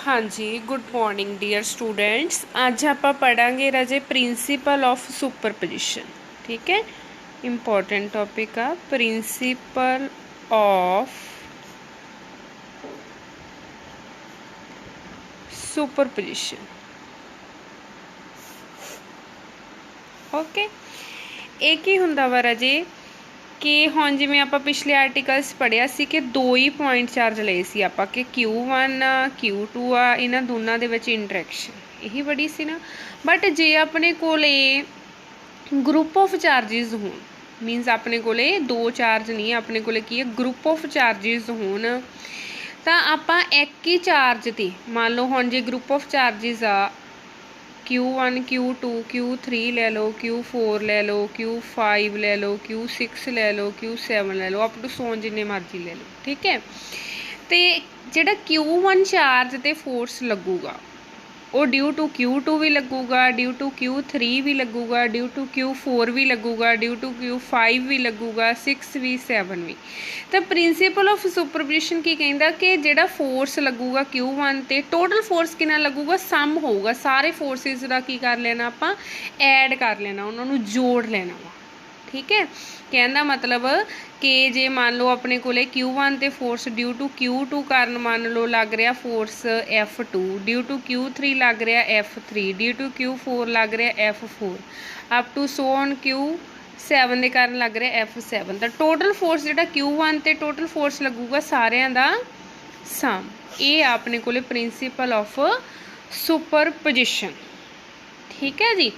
हाँ जी, good morning dear students. आज आप पढ़ांगे राजे प्रिंसिपल ऑफ सुपरपोजिशन। ठीक है, इम्पॉर्टेंट टॉपिक आ प्रिंसिपल ऑफ सुपरपोजिशन। ओके, एक ही हुंदा वा राजे कि हुण जिवें आपां पिछले आर्टिकल्स पढ़िया सी कि दो ही पॉइंट चार्ज लए सी आपां कि Q1 आ Q2 आ, इन्हां दोनां दे विच इंटरैक्शन यही बड़ी सी ना। बट जे अपने कोले ग्रुप ऑफ चार्जिज होण, मीनस अपने कोले दो चार्ज नहीं, अपने कोले की है ग्रुप ऑफ चार्जिज होण, तां आपां एक ही चार्ज ते मान लो हुण जे ग्रुप ऑफ चार्जिज आ Q1 Q2 Q3 ले लो, Q4 ले लो, Q5 ले लो, Q6 ले लो, Q7 ले लो, अप टू 100 जिन्ने मर्जी ले लो। ठीक है, तो जिहड़ा Q1 चार्ज ते फोर्स लगूगा वो ड्यू टू Q2 भी लगूगा, ड्यू टू Q3 भी लगूगा, ड्यू टू Q4 भी लगूगा, ड्यू टू Q5 भी लगूगा, 6 भी 7 भी। तो प्रिंसिपल ऑफ सुपरपोजिशन की कहंदा कि जिहड़ा फोर्स लगूगा Q1 ते टोटल फोर्स कितना लगूगा, सम होऊगा सारे फोर्सिस दा की कर लेना आपां ऐड कर लेना, उन्होंने जोड़ लेना वा। ठीक है, कहना मतलब कि जे मान लो अपने कोले Q1 ते फोर्स ड्यू टू Q2 कारण मान लो लग रहा force F2, due to Q3 लग रहा F3, ड्यू टू Q4 लग रहा F4, अप टू 100 Q7 के कारण लग रहा F7। तो टोटल फोर्स जो Q1 ते टोटल फोर्स लगूगा सारिਆਂ ਦਾ सम। ये अपने कोले प्रिंसिपल ऑफ सुपरपोजिशन। ठीक है जी,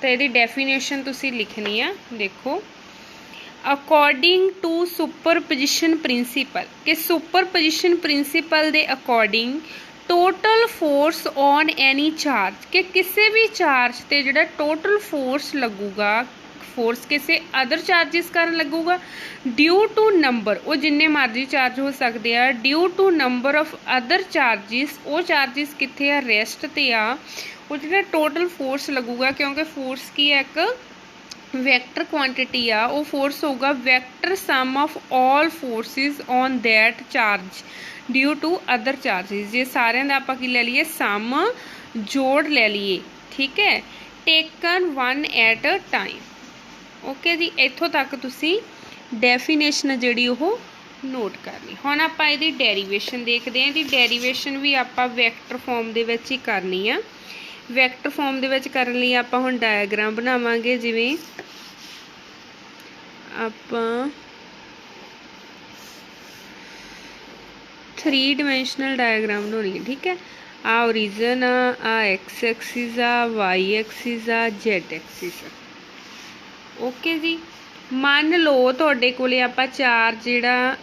तो यदि डेफिनेशन तुसी लिखनी है, देखो अकॉर्डिंग टू सुपरपोजिशन प्रिंसिपल कि superposition principle they according total force on any charge कि किसी भी चार्ज ते जिहड़ा टोटल फोर्स लगूगा, फोर्स किसी अदर चार्जिस कारण लगूगा ड्यू टू नंबर, वो जिन्ने मर्जी चार्ज हो सकते हैं, due to number of other charges, वो चार्जिस कित्थे आ रेस्ट ते आ, वो जो टोटल फोर्स लगूगा क्योंकि फोर्स की एक वैक्टर क्वांटिटी आ, वो फोर्स होगा vector sum of all forces on that charge due to other charges. जे सारे दा आपां की ले लीए सम जोड़ ले लीए। ठीक है, taken one at a time. Okay ji, इत्थों तक तुसी डेफिनेशन जिहड़ी ओह नोट करनी। हुण आपां इहदी डेरीवेशन देखते हैं। इहदी डेरीवेशन भी आपां वैक्टर फॉर्म दे विच ही करनी आ। वैक्टर फॉर्म दे विच करन लई आपां हुण डायग्राम बनावांगे। जिवें आपां 3 डायमेंशनल डायग्राम बनाउणी है। ठीक है, आ ओरिजन आ एक्स एक्सिस आ, वाई एक्सिस आ, जेड एक्सिस आ। ओके जी, मान लो तुहाडे कोले आपां चार्ज जिहड़ा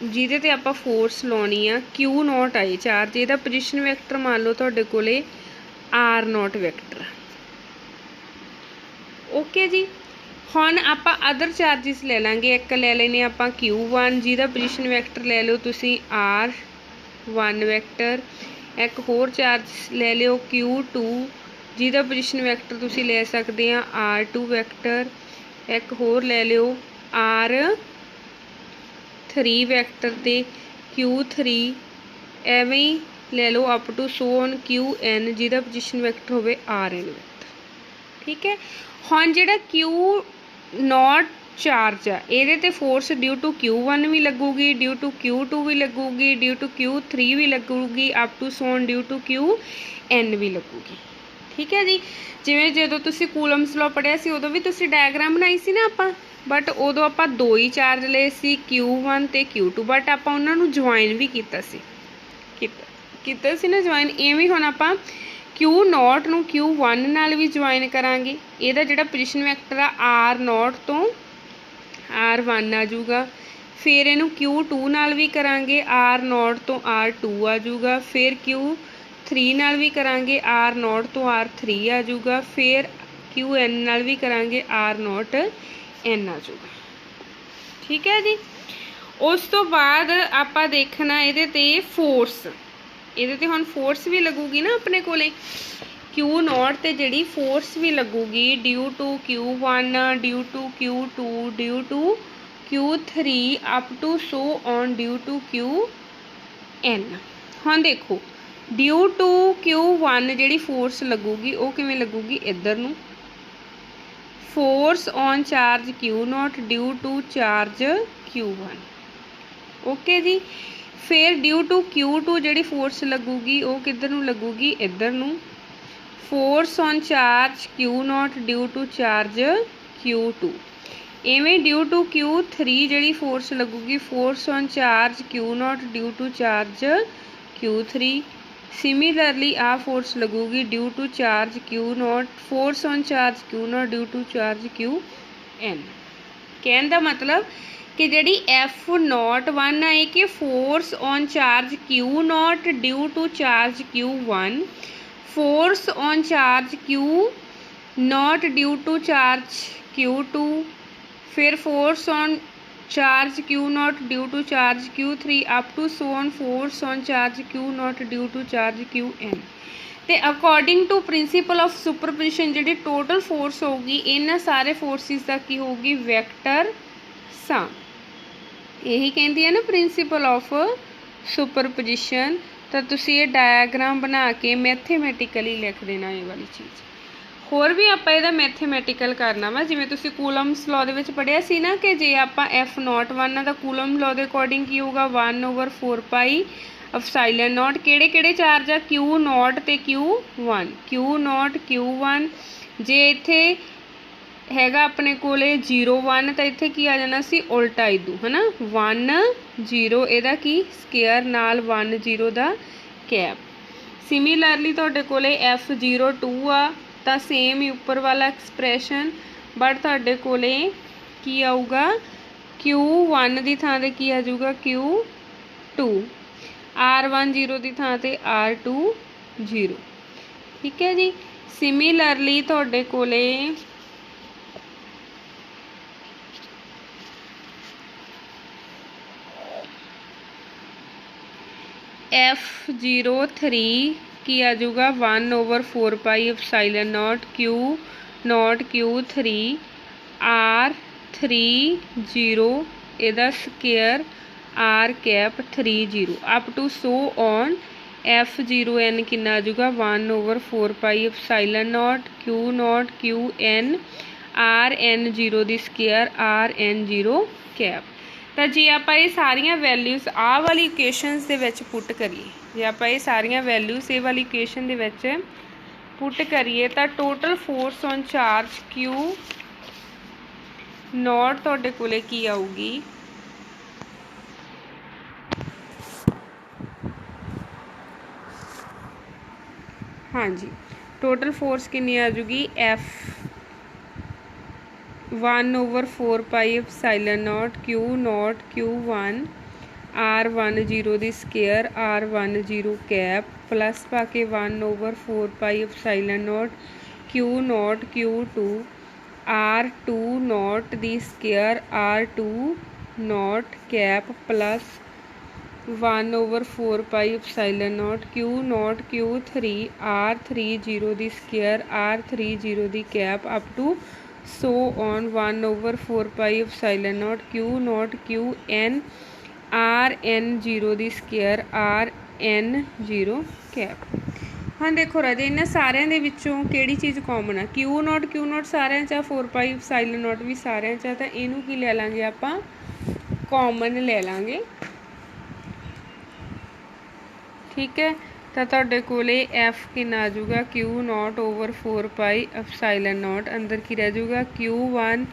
जिहदे ते आपां फोर्स लाउणी आ Q0 आए चार्ज, इहदा पोजीशन वैक्टर मान लो तुहाडे कोले R0 वैक्टर। ओके जी, हुण आपां अदर चार्जिस ले लांगे। एक ले लेने आपां Q1 जिहदा पोजीशन वैक्टर ले लो तुसी R1 वैक्टर। एक होर चार्ज ले लिओ Q2 जिहदा पोजीशन वैक्टर तुसी ले सकदे आ R2 वैक्टर। एक होर ले लिओ R3 वैक्टर ते Q3, एवें ही ले लो अप टू 100 QN जिहदा पोजीशन वैक्टर होवे RN वैक्टर। ठीक है, हुण जिहड़ा Q0 चार्ज आ इहदे ते फोर्स ड्यू टू Q1 भी लगूगी, ड्यू टू Q2 भी लगूगी, ड्यू टू Q3 भी लगूगी, up to 100 due to QN भी लगूगी। ठीक है जी, जिवें जदों तुसी कूलम्स लॉ पढ़िया सी उदों भी तुसी डायग्राम बनाई सी ना आपां, बट उदों आपां दो ही चार्ज लए सी Q1 ते Q2, बट आपां उन्हां नूं ज्वाइन भी कीता सी ना ज्वाइन। इवें हुण आपां Q0 नूं Q1 नाल भी ज्वाइन करांगे। इहदा जिहड़ा पोजीशन वैक्टर आ R0 तो R1 आ जाऊगा, फिर इहनूं Q2 नाल भी करांगे, R0 तो R2 आ जाऊगा, फिर Q3 नाल भी करांगे, R0 तो R3 आ जाऊगा, फिर QN नाल भी करांगे, R0 N आ जाऊगा। ठीक है जी, उस तो बाद आपां देखना इहदे ते फोर्स, इहदे ते हुण फोर्स भी लगूगी ना अपने कोले Q0 ते जिहड़ी फोर्स भी लगूगी due to Q1, due to Q2, due to Q3 up to 100 on due to QN। हुण देखो ड्यू टू Q1 जिहड़ी फोर्स लगूगी वो किवें लगूगी इधर नूं, force on charge Q0 due to charge Q1। Okay ji. फिर ड्यू टू Q2 जिहड़ी फोर्स लगूगी वो किधर नूं लगूगी इधर नूं, force on charge Q0 due to charge Q2। इवें ड्यू टू Q3 जिहड़ी फोर्स लगूगी force on charge Q0 due to charge Q3। Similarly आ फोर्स लगूगी due to charge Q0 force on charge Q0 due to charge Qn। कहने का मतलब कि जिहड़ी F01 है कि force on charge Q0 due to charge Q1, force on charge Q0 due to charge Q2, फिर force on charge Q0 due to charge Q3 up to so on force on charge Q0 due to charge Qn। तो according to principle of superposition जिहड़ी total force होगी इन्हां सारे forces का की होगी vector sum. यही कहती है ना प्रिंसीपल ऑफ सुपरपोजिशन। तो तुसी ये डायग्राम बना के मैथेमैटिकली लिख देना ये वाली चीज़। होर भी आप इहदा मैथेमैटिकल करना वा, जिवें तुसी कूलम्स लॉ दे विच पढ़िया सी ना कि जे आपां F01 दा कूलम लॉ दे अकॉर्डिंग की होगा 1/4 पाई एप्सिलॉन नॉट। किहड़े चार्ज आ Q0 ते Q1, Q0 Q1। जे इत्थे हैगा अपने कोले 0 1 तो इत्थे की आ जाना सी उल्टा इदू है ना 1 0 इहदा की स्केयर नाल 1 0 दा कैप। सिमिलरली तुहाडे कोले F02 आ तो सेम ही उपर वाला एक्सप्रैशन, बट तुहाडे कोले की आऊगा Q1 की थां ते की आ जाऊगा Q2, R1 0 की थां ते R2 0। ठीक है जी। सिमिलरली तुहाडे कोले F03 की आ जाऊगा 1/4 pi epsilon naught Q0 Q3 R3 0 इहदा square R cap 3 0 up to so on F0n कितना आ जाऊगा 1/4 pi epsilon naught Q0 Qn RN 0 दी स्केयर RN 0 कैप। तो जे आप ये सारिया वैल्यूज़ आ वाली इक्वेशनस दे विच पुट करिए, जे आप ये सारिया वैल्यूज़ ये वाली इक्वेशन दे विच पुट करिए तो total force on charge Q0 तुहाडे कोले की आऊगी हाँ जी, टोटल फोर्स कितनी आ जाऊगी F1/4 pi epsilon naught Q0 Q1 R1 0 दी स्केयर R1 0 कैप प्लस पाके 1/4 pi epsilon naught Q0 Q2 R2 naught दी square R2 naught cap plus 1/4 pi epsilon naught Q0 Q3 R3 0 दी square R3 0 दी cap up to so on 1/4 pi epsilon naught Q0 Qn RN 0 दी square RN 0 cap. हाँ देखो राजे इन्हां सारिਆਂ ਦੇ ਵਿੱਚੋਂ ਕਿਹੜੀ चीज़ कॉमन है Q0 सारिਆਂ 'ਚ 4 पाई एप्सिलॉन नॉट भी सारिਆਂ 'ਚ है, तो इनू की ले लांगे आपां कॉमन ले लांगे। ठीक है। तो तुहाडे कोले F कितना आ जाऊगा Q0/4 पाई एप्सिलॉन नॉट, अंदर की रह जाऊगा Q1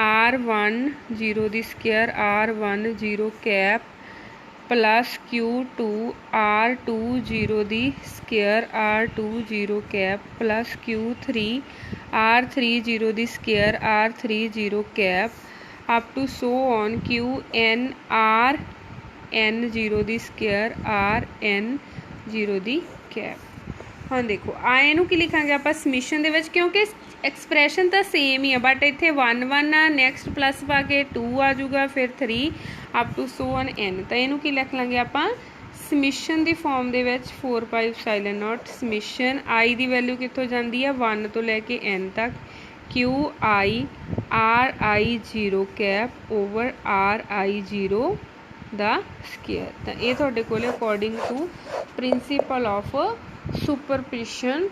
R1 0 दी square R1 0 cap plus Q2 R2 0 दी square R2 0 cap plus Q3 R3 0 दी square R3 0 cap up to so on Qn RN 0 दी स्केयर RN 0 दी कैप। हाँ देखो आ इनू की लिखांगे आप समिशन दे विच, क्योंकि एक्सप्रैशन तो सेम ही है बट इत्थे 1 1 आ नैक्सट प्लस पा के 2 आ जाऊगा फिर 3 up to so on n। तो इनू की लिख लांगे आप समिशन की फॉर्म दे विच 4 pi epsilon naught summation I की वैल्यू कितों जाती है 1 तो लैके n तक QI RI 0 cap over RI 0 the square. तो ये तुहाडे कोल according to principle of superposition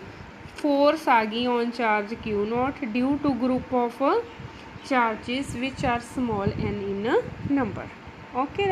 force आ गई on charge Q naught due to group of charges which are small n in number. Okay